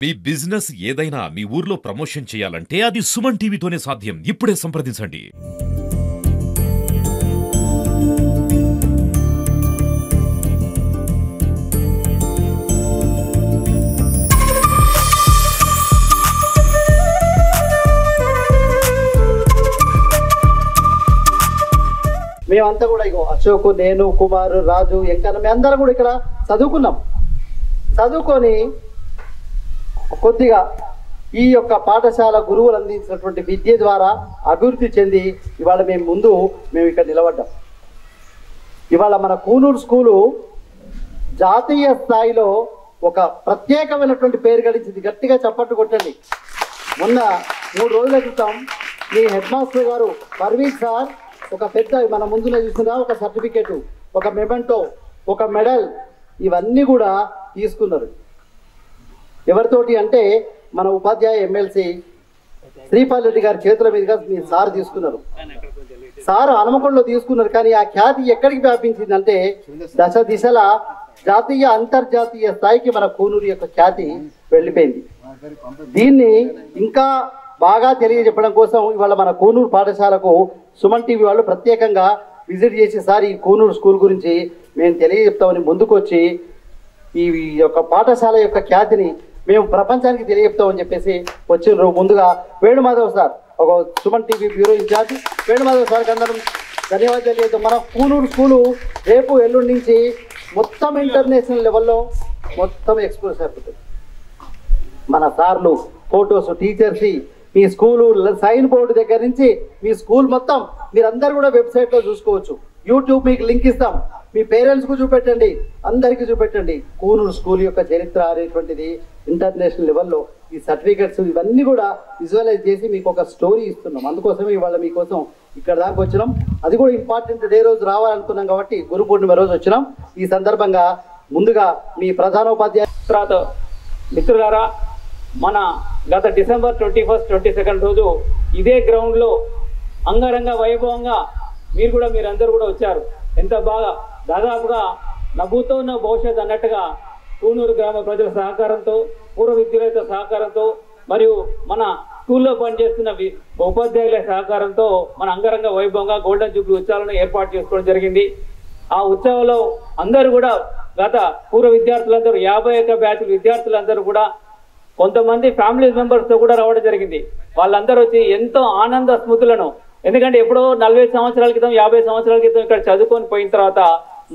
మీ business ఏదైనా మీ ఊర్లో promotion చేయాలంటే అది సుమన్ టీవీతోనే సాధ్యం. ఇప్పుడే సంప్రదించండి. మేమంతా కూడా ఇగో అశోక్, నేను, కుమార్, రాజు, ఎంకన్న మేమందరం కూడా ఇక్కడ చదువుకొని కొద్దిగా ఈ యొక్క పాఠశాల గురువులు అందించినటువంటి విద్య ద్వారా అభివృద్ధి చెంది ఇవాళ మేము ఇక్కడ నిలబడ్డాం. ఇవాళ మన కూనూరు స్కూలు జాతీయ స్థాయిలో ఒక ప్రత్యేకమైనటువంటి పేరు గడించింది. గట్టిగా చప్పట్లు కొట్టండి. మొన్న 3 రోజుల క్రితం మీ హెడ్ మాస్టర్ గారు పర్వీన్ సార్ ఒక పెద్ద మన ముందునే చూస్తున్నా ఒక సర్టిఫికేట్, ఒక మెమెంటో, ఒక మెడల్ ఇవన్నీ కూడా తీసుకున్నారు. ఎవరితోటి అంటే మన ఉపాధ్యాయ ఎమ్మెల్సీ శ్రీపాల్ రెడ్డి గారి చేతుల మీదుగా మీ సార్ తీసుకున్నారు. సార్ హనుమకొండలో తీసుకున్నారు. కానీ ఆ ఖ్యాతి ఎక్కడికి వ్యాపించిందంటే దశ దిశల జాతీయ అంతర్జాతీయ స్థాయికి మన కూనూరు యొక్క ఖ్యాతి వెళ్ళిపోయింది. దీన్ని ఇంకా బాగా తెలియజెప్పడం కోసం ఇవాళ మన కూనూరు పాఠశాలకు సుమన్ టీవీ వాళ్ళు ప్రత్యేకంగా విజిట్ చేసి సార్ ఈ కూనూరు స్కూల్ గురించి మేము తెలియజెప్తామని ముందుకొచ్చి ఈ యొక్క పాఠశాల యొక్క ఖ్యాతిని మేము ప్రపంచానికి తెలియజెప్తామని చెప్పేసి వచ్చిండ్రు. ముందుగా వేణుమాధవ్ సార్, ఒక Suman TV bureau incharge Venumadhav సార్కి అందరం ధన్యవాదాలు తెలియజేద్దాం. మన కూనూరు స్కూలు రేపు ఎల్లుండి నుంచి మొత్తం ఇంటర్నేషనల్ లెవెల్లో మొత్తం ఎక్స్పోజ్ అయిపోతుంది. మన సార్లు, ఫొటోస్, టీచర్స్, మీ స్కూలు సైన్ బోర్డు దగ్గర నుంచి మీ స్కూల్ మొత్తం మీరందరూ కూడా వెబ్సైట్లో చూసుకోవచ్చు. యూట్యూబ్ మీకు లింక్ ఇస్తాం. మీ పేరెంట్స్కు చూపెట్టండి, అందరికీ చూపెట్టండి. కూనూరు స్కూల్ యొక్క చరిత్ర అనేటువంటిది ఇంటర్నేషనల్ లెవెల్లో ఈ సర్టిఫికెట్స్ ఇవన్నీ కూడా విజువలైజ్ చేసి మీకు ఒక స్టోరీ ఇస్తున్నాం. అందుకోసమే ఇవాళ మీకోసం ఇక్కడ దాకా వచ్చినాం. అది కూడా ఇంపార్టెంట్ డే రోజు రావాలనుకున్నాం కాబట్టి గురు పూర్ణిమ రోజు వచ్చినాం. ఈ సందర్భంగా ముందుగా మీ ప్రధానోపాధ్యాయ తర్వాత మిత్రులారా, మన గత డిసెంబర్ 21, 22 రోజు ఇదే గ్రౌండ్లో అంగరంగ వైభవంగా మీరందరూ కూడా వచ్చారు. ఎంత బాగా దాదాపుగా నవ్వుతో ఉన్న భవిష్యత్ అన్నట్టుగా కూనూరు గ్రామ ప్రజల సహకారంతో, పూర్వ విద్యార్థుల సహకారంతో మరియు మన స్కూల్లో పనిచేస్తున్న ఉపాధ్యాయుల సహకారంతో మన అంగరంగ వైభవంగా గోల్డెన్ జూబ్లీ ఉత్సవాలను ఏర్పాటు చేసుకోవడం జరిగింది. ఆ ఉత్సవంలో అందరూ కూడా గత పూర్వ విద్యార్థులందరూ 51 బ్యాచ్ విద్యార్థులందరూ కూడా కొంతమంది ఫ్యామిలీ మెంబర్స్తో కూడా రావడం జరిగింది. వాళ్ళందరూ వచ్చి ఎంతో ఆనంద స్మృతులను, ఎందుకంటే ఎప్పుడో 40 సంవత్సరాల క్రితం 50 సంవత్సరాల క్రితం ఇక్కడ చదువుకొని పోయిన తర్వాత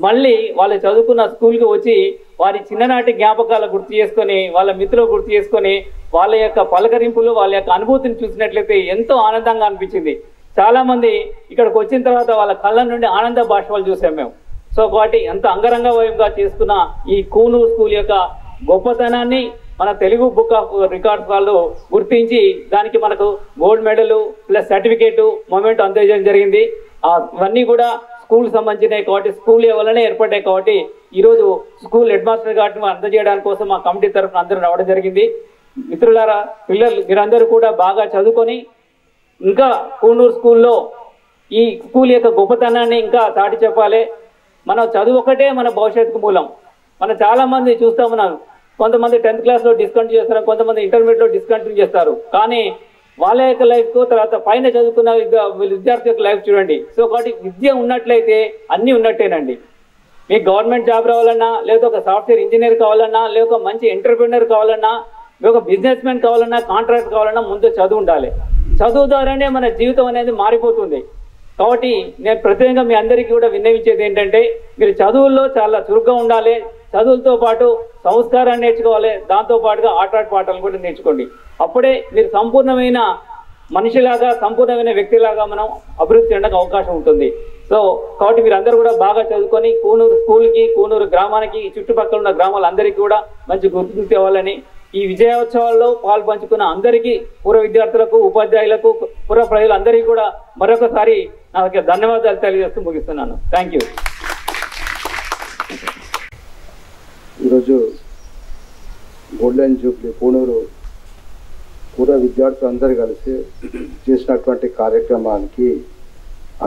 మళ్ళీ వాళ్ళు చదువుకున్న స్కూల్కి వచ్చి వారి చిన్ననాటి జ్ఞాపకాలు గుర్తు చేసుకొని, వాళ్ళ మిత్రులు గుర్తు చేసుకొని, వాళ్ళ యొక్క పలకరింపులు, వాళ్ళ యొక్క అనుభూతిని చూసినట్లయితే ఎంతో ఆనందంగా అనిపించింది. చాలామంది ఇక్కడికి వచ్చిన తర్వాత వాళ్ళ కళ్ళ నుండి ఆనంద బాష్పాలు చూసాం మేము. సో కాబట్టి ఎంత అంగరంగ వైభవంగా చేసుకున్న ఈ కూనూరు స్కూల్ యొక్క గొప్పతనాన్ని మన తెలుగు బుక్ ఆఫ్ రికార్డ్స్ వాళ్ళు గుర్తించి దానికి మనకు gold medal plus certificate moment అందజేయడం జరిగింది. అవన్నీ కూడా స్కూల్ సంబంధించినవి కాబట్టి స్కూల్ వల్లనే ఏర్పడ్డాయి కాబట్టి ఈరోజు స్కూల్ హెడ్ మాస్టర్ గారిని అందజేయడానికి కోసం మా కమిటీ తరఫున అందరూ రావడం జరిగింది. మిత్రులారా, పిల్లలు మీరందరూ కూడా బాగా చదువుకొని ఇంకా కూనూరు స్కూల్లో ఈ స్కూల్ యొక్క గొప్పతనాన్ని ఇంకా చాటి చెప్పాలి. మన చదువు ఒకటే మన భవిష్యత్తుకు మూలం. మనం చాలామంది చూస్తూ ఉన్నాం, కొంతమంది 10th క్లాస్లో డిస్కంటిన్యూ చేస్తారు, కొంతమంది ఇంటర్మీడియట్లో డిస్కంటిన్యూ చేస్తారు. కానీ వాళ్ళ యొక్క లైఫ్కు తర్వాత పైన చదువుకున్న విద్యార్థి యొక్క లైఫ్ చూడండి. సో కాబట్టి విద్య ఉన్నట్లయితే అన్నీ ఉన్నట్టేనండి. మీకు గవర్నమెంట్ జాబ్ రావాలన్నా, లేదా ఒక సాఫ్ట్వేర్ ఇంజనీర్ కావాలన్నా, లేదా ఒక మంచి ఎంటర్ప్రినర్ కావాలన్నా, లేదా ఒక బిజినెస్ మ్యాన్ కావాలన్నా, కాంట్రాక్ట్ కావాలన్నా ముందు చదువు ఉండాలి. చదువు ద్వారానే మన జీవితం అనేది మారిపోతుంది. కాబట్టి నేను ప్రత్యేకంగా మీ అందరికీ కూడా విన్నవించేది ఏంటంటే, మీరు చదువుల్లో చాలా చురుగ్గా ఉండాలి. చదువులతో పాటు సంస్కారాన్ని నేర్చుకోవాలి. దాంతోపాటుగా పాటలు కూడా నేర్చుకోండి. అప్పుడే మీరు సంపూర్ణమైన మనిషిలాగా, సంపూర్ణమైన వ్యక్తిలాగా మనం అభివృద్ధి చేయడానికి అవకాశం ఉంటుంది. సో కాబట్టి మీరు అందరూ కూడా బాగా చదువుకొని కూనూరు స్కూల్కి, కూనూరు గ్రామానికి, చుట్టుపక్కల ఉన్న గ్రామాలందరికీ కూడా మంచి గుర్తింపు తేవాలని, ఈ విజయోత్సవాల్లో పాలు పంచుకున్న అందరికీ, పూర్వ విద్యార్థులకు, ఉపాధ్యాయులకు, పూర్వ ప్రజలందరికీ కూడా మరొకసారి నా ధన్యవాదాలు తెలియజేస్తూ ముగిస్తున్నాను. Thank you. ఈరోజు గోల్డెన్ జూబ్లీ కూనూరు పూర్వ విద్యార్థులందరూ కలిసి చేసినటువంటి కార్యక్రమానికి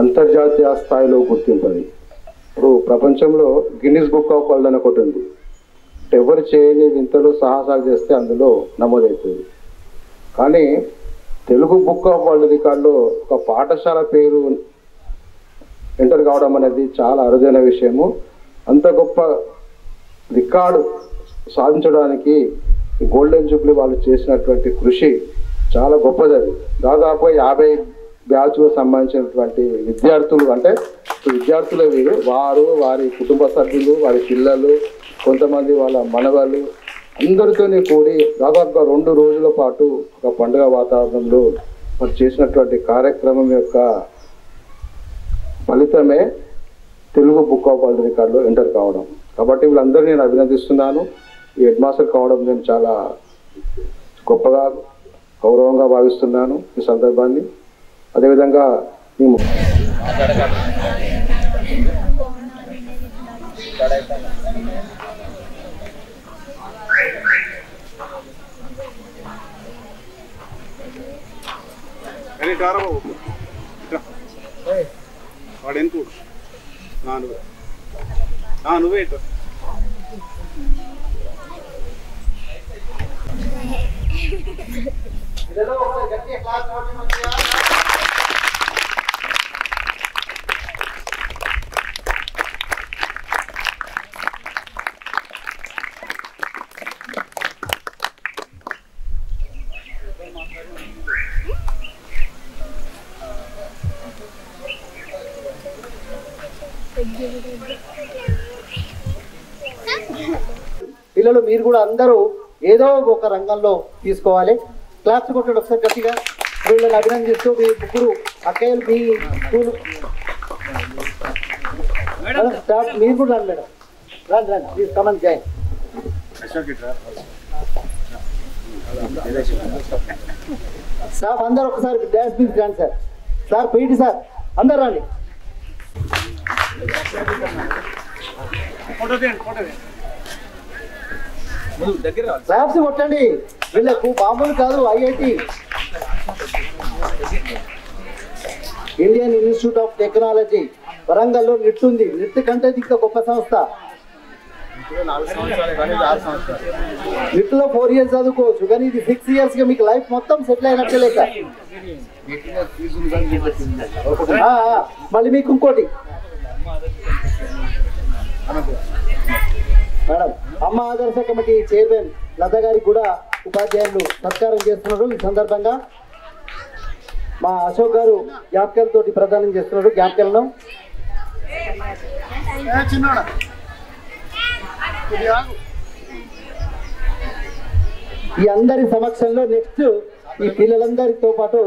అంతర్జాతీయ స్థాయిలో గుర్తింపు. ఇప్పుడు ప్రపంచంలో గిన్నిస్ బుక్ ఆఫ్ వరల్డ్ అని ఒకటి ఉంది. ఎవరు చేయని వింతలు సాహసాలు చేస్తే అందులో నమోదవుతుంది. కానీ తెలుగు బుక్ ఆఫ్ వరల్డ్ రికార్డులో ఒక పాఠశాల పేరు ఎంటర్ కావడం అనేది చాలా అరుదైన విషయము. అంత గొప్ప రికార్డు సాధించడానికి గోల్డెన్ జూబ్లీ వాళ్ళు చేసినటువంటి కృషి చాలా గొప్పది. అది దాదాపు 50 బ్యాచ్కు సంబంధించినటువంటి విద్యార్థులు, అంటే విద్యార్థులే వీరు, వారు వారి కుటుంబ సభ్యులు, వారి పిల్లలు, కొంతమంది వాళ్ళ మనవాళ్ళు అందరితో కూడి దాదాపుగా 2 రోజుల పాటు ఒక పండుగ వాతావరణంలో మరి చేసినటువంటి కార్యక్రమం యొక్క ఫలితమే తెలుగు బుక్ ఆఫ్ వరల్డ్ రికార్డులో ఎంటర్ కావడం. కాబట్టి వీళ్ళందరినీ నేను అభినందిస్తున్నాను. ఈ హెడ్ మాస్టర్ కావడం నేను చాలా గొప్పగా గౌరవంగా భావిస్తున్నాను ఈ సందర్భాన్ని. అదేవిధంగా మేము నువ్వే పిల్లలు మీరు కూడా అందరూ ఏదో ఒక రంగంలో తీసుకోవాలి. క్లాస్ కొట్టండి ఒకసారి గట్టిగా. వీళ్ళని అభినందిస్తూ మీ ముగ్గురు అక్కయ్యలు మీ స్కూల్ స్టాఫ్ మీరు కూడా రండి మేడం, రండి రండి ప్లీజ్ కమన్ జాయిన్. స్టాఫ్ అందరు ఒకసారి డ్యాన్స్ ప్లీజ్ రండి సార్. సార్ పీటీ సార్ అందరు రండి. క్లాప్స్ కొట్టండి. వీళ్ళకు మామూలు కాదు, IIT Indian institute of technology వరంగల్లో నిట్ ఉంది. నిట్ కంటే ఇంకా గొప్ప సంస్థ. నిట్లో 4 years చదువుకోవచ్చు, కానీ ఇది 6 years గా మీకు లైఫ్ మొత్తం సెటిల్ అయినట్టే లేక. మళ్ళీ మీకు ఇంకోటి మేడం, అమ్మ ఆదర్శ కమిటీ చైర్మన్ లత గారికి కూడా ఉపాధ్యాయులు సత్కారం చేస్తున్నారు. ఈ సందర్భంగా మా అశోక్ గారు జ్ఞాపకాలతో ప్రదానం చేస్తున్నారు. జ్ఞాపకాలను ఈ అందరి సమక్షంలో నెక్స్ట్ ఈ పిల్లలందరితో పాటు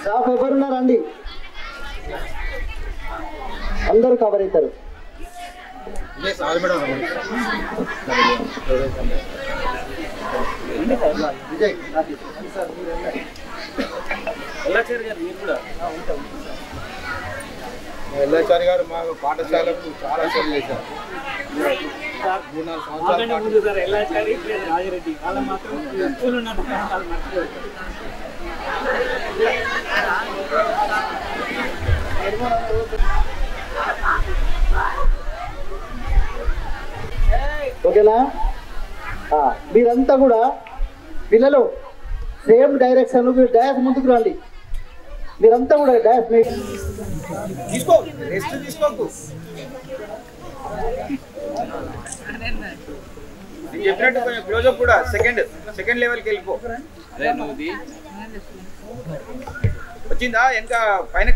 స్టాఫ్ ఎవరున్నారండి? అందరూ కవర్ అవుతారు. ఎల్లాచారి గారు మా పాఠశాలకు చాలా సేవ చేశారు. ఓకేనా? మీరంతా కూడా పిల్లలు సేమ్ డైరెక్షన్, మీరు డాష్ ముందుకు రండి. మీరంతా కూడా డాష్ తీసుకో, రెస్ట్ తీసుకోకు. నేను చెప్పినట్టు కొంచెం క్లోజప్ కూడా సెకండ్ లెవెల్కి వెళ్ళిపో. వచ్చిందా ఇంకా పైన